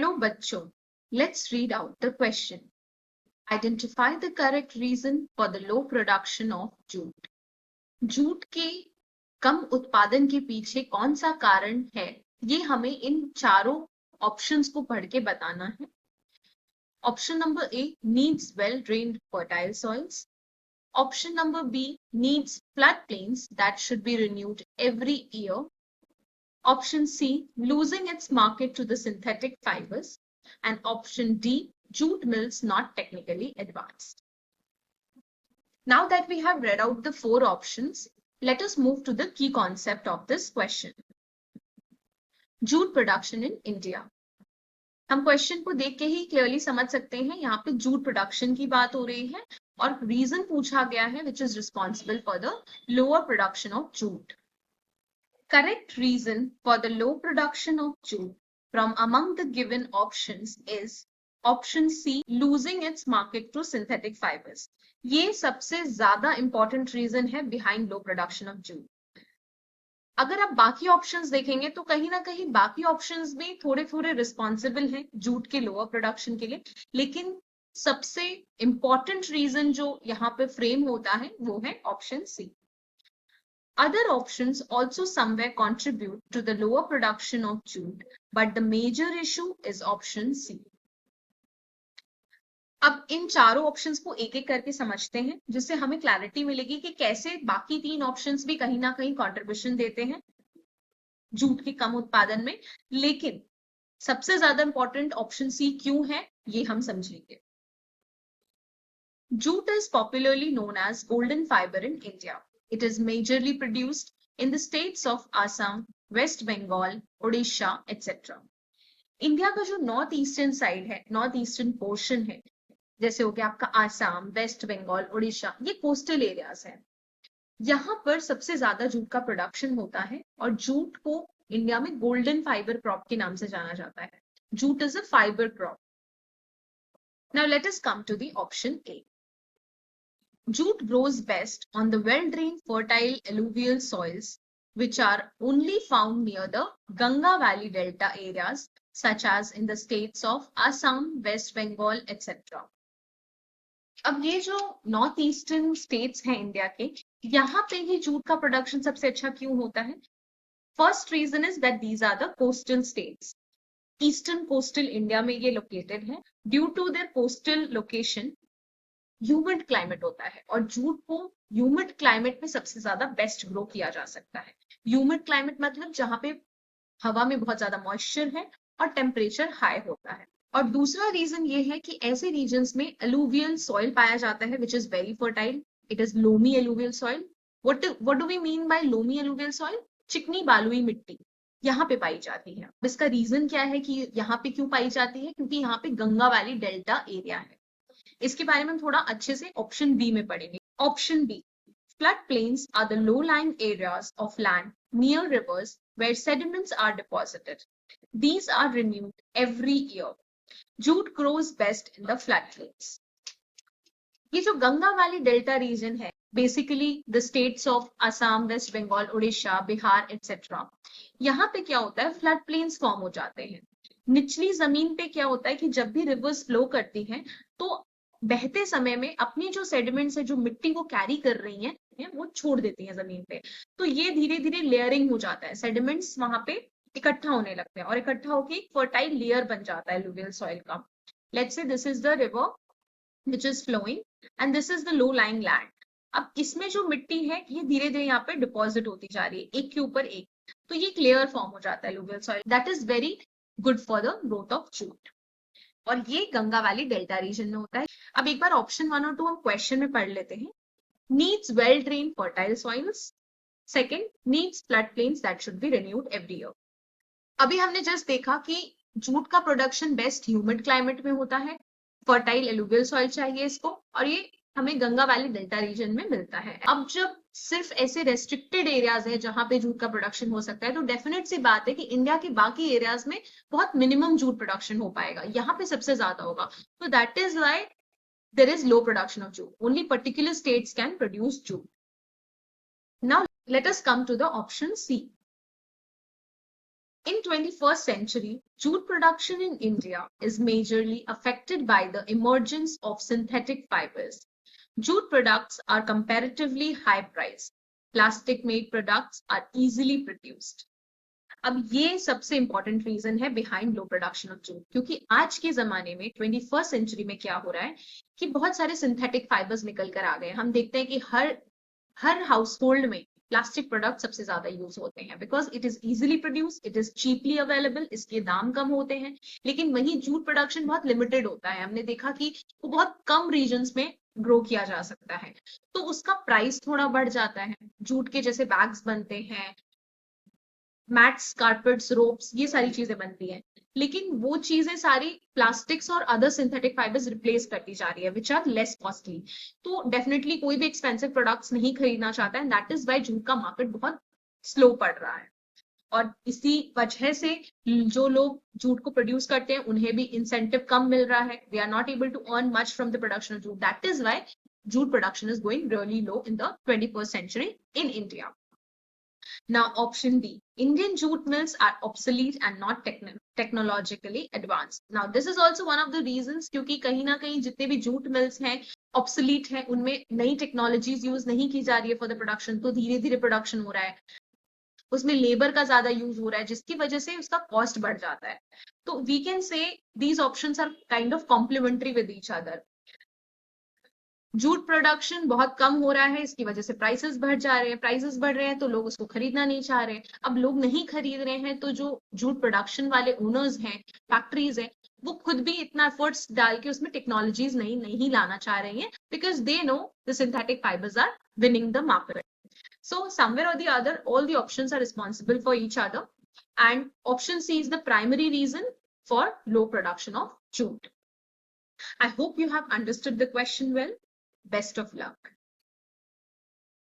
Hello बच्चों, let's read out the question. Identify the correct reason for the low production of jute. Jute के कम उत्पादन के पीछे कौन सा कारण है, ये हमें इन चारों ऑप्शंस को पढ़ के बताना है. Option number A, needs well drained fertile soils. Option number B, needs floodplains that should be renewed every year. Option C, losing its market to the synthetic fibers. And option D, jute mills not technically advanced. Now that we have read out the four options, let us move to the key concept of this question. Jute production in India. हम question को देख के ही clearly समझ सकते हैं यहाँ पे jute production की बात हो रही है और रीजन पूछा गया है which is responsible for the lower production of jute. Correct reason for the low production of jute from among the given options is option C, losing its market to synthetic fibers. ये सबसे ज्यादा important reason है behind low production of jute. अगर आप बाकी options देखेंगे तो कहीं ना कहीं बाकी ऑप्शंस भी थोड़े थोड़े रिस्पॉन्सिबल हैं जूट के लोअर प्रोडक्शन के लिए, लेकिन सबसे इंपॉर्टेंट रीजन जो यहाँ पे फ्रेम होता है वो है option C. Other options also somewhere contribute to the lower production of jute, but the major issue is option C. अब इन चारों ऑप्शंस को एक एक करके समझते हैं जिससे हमें क्लैरिटी मिलेगी कि कैसे बाकी तीन ऑप्शंस भी कहीं ना कहीं कंट्रीब्यूशन देते हैं जूट के कम उत्पादन में, लेकिन सबसे ज्यादा इंपॉर्टेंट ऑप्शन सी क्यों है ये हम समझेंगे. Jute is popularly known as golden fibre in India. It is majorly produced in the states of Assam, West Bengal, Odisha, etc. India का जो नॉर्थ ईस्टर्न साइड है, नॉर्थ ईस्टर्न पोर्शन है, जैसे हो गया आपका आसाम, वेस्ट बंगाल, उड़ीसा, ये कोस्टल एरियाज है. यहाँ पर सबसे ज्यादा जूट का प्रोडक्शन होता है और जूट को इंडिया में गोल्डन फाइबर क्रॉप के नाम से जाना जाता है. Jute is a fibre crop. Now let us come to the option A. Jute grows best on the well-drained fertile alluvial soils, which are only found near the Ganga Valley Delta areas, such as in the states of Assam, West Bengal, etc. अब ये जो north eastern states हैं India के, यहाँ पे ही jute का production सबसे अच्छा क्यों होता है? First reason is that these are the coastal states. Eastern coastal India में ये लोकेटेड है. Due to their coastal location humid climate होता है और जूट को ह्यूमिड क्लाइमेट में सबसे ज्यादा बेस्ट ग्रो किया जा सकता है. ह्यूमिड क्लाइमेट मतलब जहां पे हवा में बहुत ज्यादा मॉइस्चर है और टेम्परेचर हाई होता है. और दूसरा रीजन ये है कि ऐसे रीजन्स में अलूवियल सॉइल पाया जाता है which is very fertile. It is loamy alluvial soil. What do we mean by loamy alluvial soil? चिकनी बालुई मिट्टी यहाँ पे पाई जाती है. इसका रीजन क्या है कि यहाँ पे क्यों पाई जाती है? क्योंकि यहाँ पे गंगा वैली डेल्टा एरिया है. इसके बारे में थोड़ा अच्छे से ऑप्शन बी में पढ़ेंगे. Option B, flood plains are the low-lying areas of land near rivers where sediments are deposited. These are renewed every year. Jute grows best in the flood plains. ये जो गंगा वैली डेल्टा रीजन है, basically the states of Assam, West Bengal, Orissa, Bihar etcetera, यहाँ पे क्या होता है? Flood plains form हो जाते हैं. निचली जमीन पे क्या होता है कि जब भी रिवर्स फ्लो करती हैं तो बहते समय में अपनी जो सेडिमेंट्स है, जो मिट्टी को कैरी कर रही हैं, वो छोड़ देती हैं जमीन पे. तो ये धीरे धीरे लेयरिंग हो जाता है, सेडिमेंट्स वहां पे इकट्ठा होने लगते हैं और इकट्ठा होकर एक फर्टाइल लेयर बन जाता है एलुवियल सॉइल का. Let's say this is the river which is flowing and this is the low lying land. अब इसमें जो मिट्टी है ये धीरे धीरे यहाँ पे डिपॉजिट होती जा रही है एक के ऊपर एक, तो ये एक लेयर फॉर्म हो जाता है alluvial soil. That is very good for the growth of jute और ये गंगा वैली डेल्टा रीजन में होता है. अब एक बार ऑप्शन 1 और 2 हम क्वेश्चन में पढ़ लेते हैं. Needs well drain fertile soils. Second, needs flood plains that should be renewed every year. अभी हमने जस्ट देखा कि जूट का प्रोडक्शन बेस्ट ह्यूमिड क्लाइमेट में होता है, फर्टाइल एलुवियल सॉइल चाहिए इसको, और ये हमें गंगा वैली डेल्टा रीजन में मिलता है. अब जब सिर्फ ऐसे रेस्ट्रिक्टेड एरियाज है जहां पे जूट का प्रोडक्शन हो सकता है, तो डेफिनेट सी बात है कि इंडिया के बाकी एरियाज में बहुत मिनिमम जूट प्रोडक्शन हो पाएगा, यहाँ पे सबसे ज्यादा होगा. तो that is why there is low production of jute. Only particular states can produce jute. Now let us come to the option C. In 21st century, jute production in India is majorly affected by the emergence of synthetic fibers. Jute products are comparatively high priced. Plastic made products are easily produced. अब ये सबसे important reason है behind low production of jute, क्योंकि आज के जमाने में 21st century में क्या हो रहा है कि बहुत सारे सिंथेटिक फाइबर्स निकल कर आ गए। हम देखते हैं कि हर हाउस होल्ड में प्लास्टिक प्रोडक्ट सबसे ज्यादा यूज होते हैं, because it is easily produce, it is cheaply available, इसके दाम कम होते हैं। लेकिन वही जूट प्रोडक्शन बहुत लिमिटेड होता है। हमने देखा कि वो बहुत कम रीजन में ग्रो किया जा सकता है, तो उसका प्राइस थोड़ा बढ़ जाता है। जूट के जैसे बैग्स बनते हैं, मैट्स, कारपेट्स, रोप्स, ये सारी चीजें बनती हैं, लेकिन वो चीजें सारी प्लास्टिक्स और अदर सिंथेटिक फाइबर्स रिप्लेस करती जा रही है, विच आर लेस कॉस्टली। तो डेफिनेटली कोई भी एक्सपेंसिव प्रोडक्ट्स नहीं खरीदना चाहता है, दैट इज वाई जूट का मार्केट बहुत स्लो पड़ रहा है। और इसी वजह से जो लोग जूट को प्रोड्यूस करते हैं उन्हें भी इंसेंटिव कम मिल रहा है। They are not able to earn much from the production of jute, that is why jute production is going really low in the 21st century in India. Now, option D, Indian jute mills are obsolete and not technologically advanced. Now, this is also one of the reasons, क्योंकि कहीं ना कहीं जितने भी jute mills हैं obsolete हैं, उनमें नई टेक्नोलॉजीज यूज नहीं की जा रही है फॉर द प्रोडक्शन, तो धीरे धीरे प्रोडक्शन हो रहा है, उसमें लेबर का ज्यादा यूज हो रहा है, जिसकी वजह से उसका कॉस्ट बढ़ जाता है। तो we can say these options are kind of complementary with each other. Jute production बहुत कम हो रहा है, इसकी वजह से प्राइसेस बढ़ जा रहे हैं, प्राइसेस बढ़ रहे हैं तो लोग उसको खरीदना नहीं चाह रहे। अब लोग नहीं खरीद रहे हैं तो जो जूट प्रोडक्शन वाले ओनर्स हैं, फैक्ट्रीज हैं, वो खुद भी इतना एफर्ट्स डाल के उसमें टेक्नोलॉजीज नहीं लाना चाह रही हैं, because they know the synthetic fibres are winning the market. So somewhere or the other, all the options are responsible for each other, and option C is the primary reason for low production of jute. I hope you have understood the question well. Best of luck.